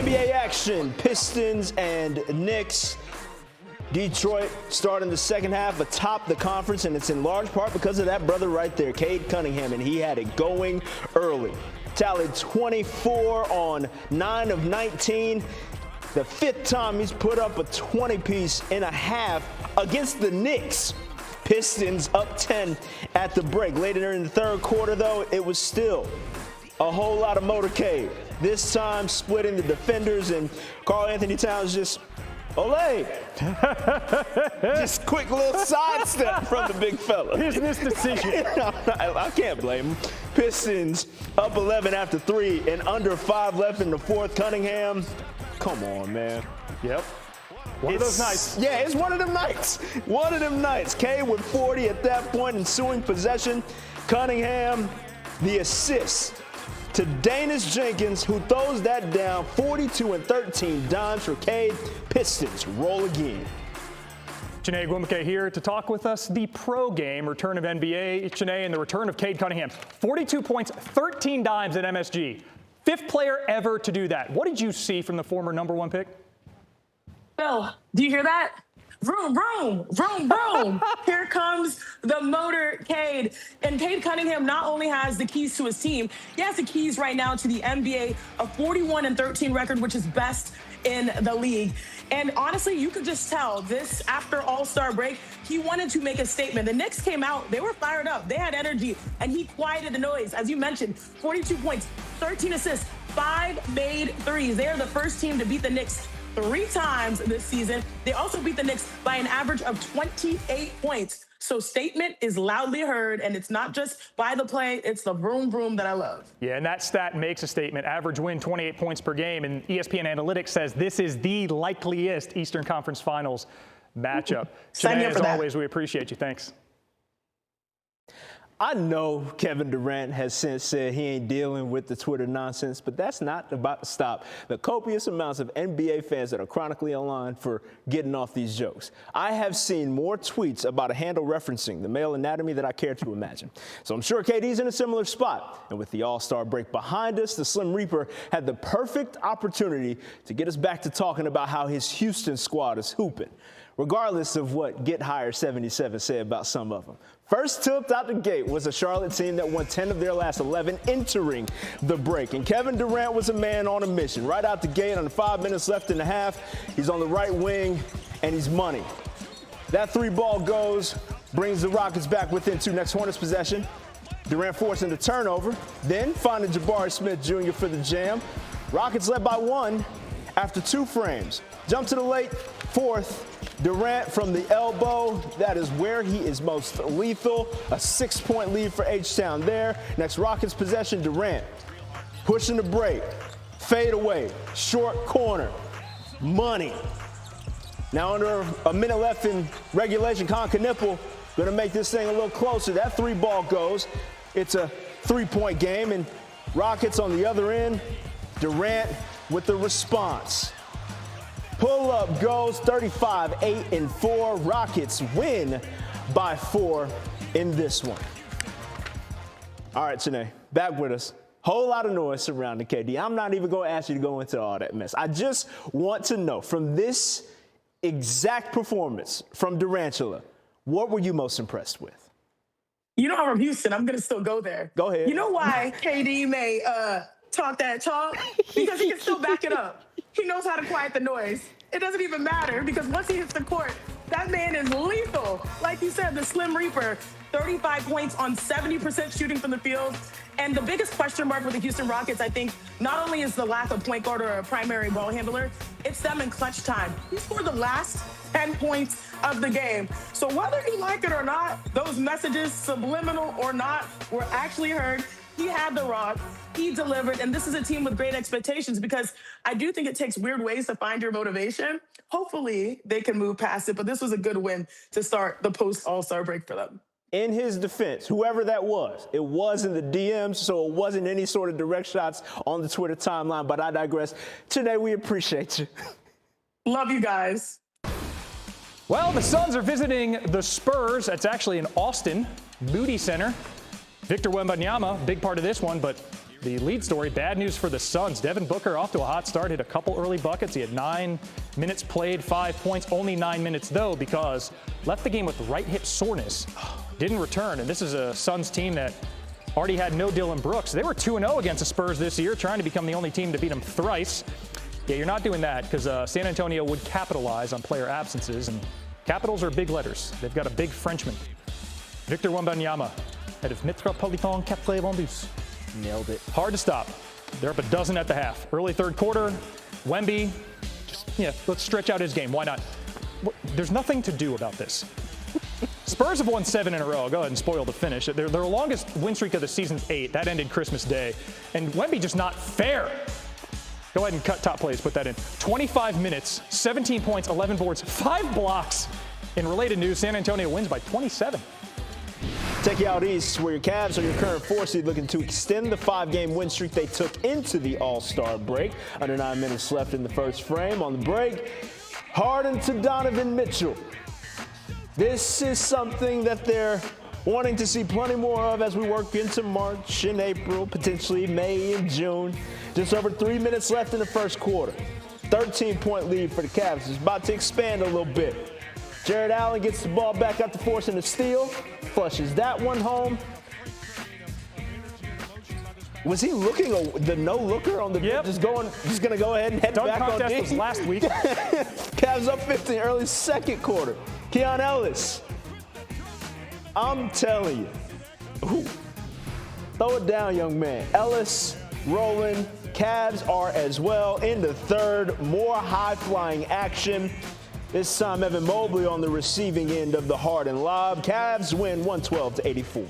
NBA action, Pistons and Knicks. Detroit starting the second half atop the conference, and it's in large part because of that brother right there, Cade Cunningham, and he had it going early. Tallied 24 on 9 of 19. The fifth time he's put up a 20-piece in a half against the Knicks. Pistons up 10 at the break. Later in the third quarter, though, it was still a whole lot of motorcade. This time splitting the defenders, and Karl-Anthony Towns just, ole! Just quick little sidestep from the big fella. Here's this decision. I can't blame him. Pistons up 11 after 3 and under 5 left in the fourth. Cunningham, come on, man. Yep. One of those nights. Yeah, it's one of them nights. One of them nights. Cade with 40 at that point, ensuing possession. Cunningham, the assist to Danis Jenkins, who throws that down. 42 and 13 dimes for Cade. Pistons roll again. Chiney Ogwumike here to talk with us. The pro game return of NBA, Chiney, and the return of Cade Cunningham. 42 points, 13 dimes at MSG. Fifth player ever to do that. What did you see from the former #1 pick? Phil, do you hear that? Vroom, vroom, vroom, vroom. Here comes the motorcade. And Cade Cunningham not only has the keys to his team, he has the keys right now to the NBA, a 41 and 13 record, which is best in the league. And honestly, you could just tell this after All-Star break, he wanted to make a statement. The Knicks came out, they were fired up, they had energy, and he quieted the noise. As you mentioned, 42 points, 13 assists, 5 made threes. They are the first team to beat the Knicks 3 times this season. They also beat the Knicks by an average of 28 points. So statement is loudly heard, and it's not just by the play, it's the vroom vroom that I love. Yeah, and that stat makes a statement. Average win, 28 points per game, and ESPN Analytics says this is the likeliest Eastern Conference Finals matchup. Sign me up as for that. always, we appreciate you. Thanks. I know Kevin Durant has since said he ain't dealing with the Twitter nonsense, but that's not about to stop the copious amounts of NBA fans that are chronically online for getting off these jokes. I have seen more tweets about a handle referencing the male anatomy than I care to imagine. So I'm sure KD's in a similar spot. And with the All-Star break behind us, the Slim Reaper had the perfect opportunity to get us back to talking about how his Houston squad is hooping, regardless of what Get Higher 77 said about some of them. First tilt out the gate was a Charlotte team that won 10 of their last 11 entering the break. And Kevin Durant was a man on a mission. Right out the gate on the 5 minutes left in the half, he's on the right wing, and he's money. That 3-ball goes, brings the Rockets back within 2. Next Hornets possession. Durant forcing the turnover, then finding Jabari Smith Jr. for the jam. Rockets led by 1 after 2 frames. Jump to the late 4th. Durant from the elbow, that is where he is most lethal. A 6-point lead for H-Town there. Next Rockets possession, Durant pushing the break, fade away, short corner, money. Now under a minute left in regulation, Con Knipple gonna make this thing a little closer. That 3-ball goes. It's a 3-point game, and Rockets on the other end, Durant with the response. Pull-up goes 35, 8, and 4. Rockets win by 4 in this one. All right, Chiney, back with us. Whole lot of noise surrounding KD. I'm not even going to ask you to go into all that mess. I just want to know, from this exact performance from Durantula, what were you most impressed with? You know I'm from Houston. I'm going to still go there. Go ahead. You know why KD may talk that talk? Because he can still back it up. He knows how to quiet the noise. It doesn't even matter, because once he hits the court, that man is lethal. Like you said, the Slim Reaper, 35 points on 70% shooting from the field. And the biggest question mark with the Houston Rockets, I think, not only is the lack of point guard or a primary ball handler, it's them in clutch time. He scored the last 10 points of the game. So whether you like it or not, those messages, subliminal or not, were actually heard. He had the rock, he delivered, and this is a team with great expectations, because I do think it takes weird ways to find your motivation. Hopefully they can move past it, but this was a good win to start the post-All-Star break for them. In his defense, whoever that was, it was in the DMs, so it wasn't any sort of direct shots on the Twitter timeline, but I digress. Today, we appreciate you. Love you guys. Well, the Suns are visiting the Spurs. That's actually in Austin, Moody Center. Victor Wembanyama, big part of this one, but the lead story, bad news for the Suns. Devin Booker off to a hot start, hit a couple early buckets. He had 9 minutes played, 5 points, only 9 minutes though, because left the game with right hip soreness. Didn't return, and this is a Suns team that already had no Dylan Brooks. They were 2-0 against the Spurs this year, trying to become the only team to beat them thrice. Yeah, you're not doing that because San Antonio would capitalize on player absences, and capitals are big letters. They've got a big Frenchman. Victor Wembanyama, head of Metropolitan Quatre-Vendus. Nailed it. Hard to stop. They're up a dozen at the half. Early third quarter, Wemby, let's stretch out his game. Why not? There's nothing to do about this. Spurs have won 7 in a row. I'll go ahead and spoil the finish. Their longest win streak of the season's 8. That ended Christmas Day. And Wemby just not fair. Go ahead and cut top plays, put that in. 25 minutes, 17 points, 11 boards, 5 blocks. In related news, San Antonio wins by 27. Take you out east, where your Cavs are your current 4 seed, looking to extend the 5-game win streak they took into the All-Star break. Under 9 minutes left in the first frame. On the break, Harden to Donovan Mitchell. This is something that they're wanting to see plenty more of as we work into March and April, potentially May and June. Just over 3 minutes left in the first quarter. 13-point lead for the Cavs. It's about to expand a little bit. Jared Allen gets the ball back after forcing a steal, flushes that one home. Was he looking the no-looker on the just going to go ahead and head Dunk back on contest D? was last week. Cavs up 15 early second quarter. Keon Ellis. I'm telling you. Ooh. Throw it down, young man. Ellis rolling. Cavs are as well. In the third, more high-flying action. This time, Evan Mobley on the receiving end of the Harden lob. Cavs win 112-84.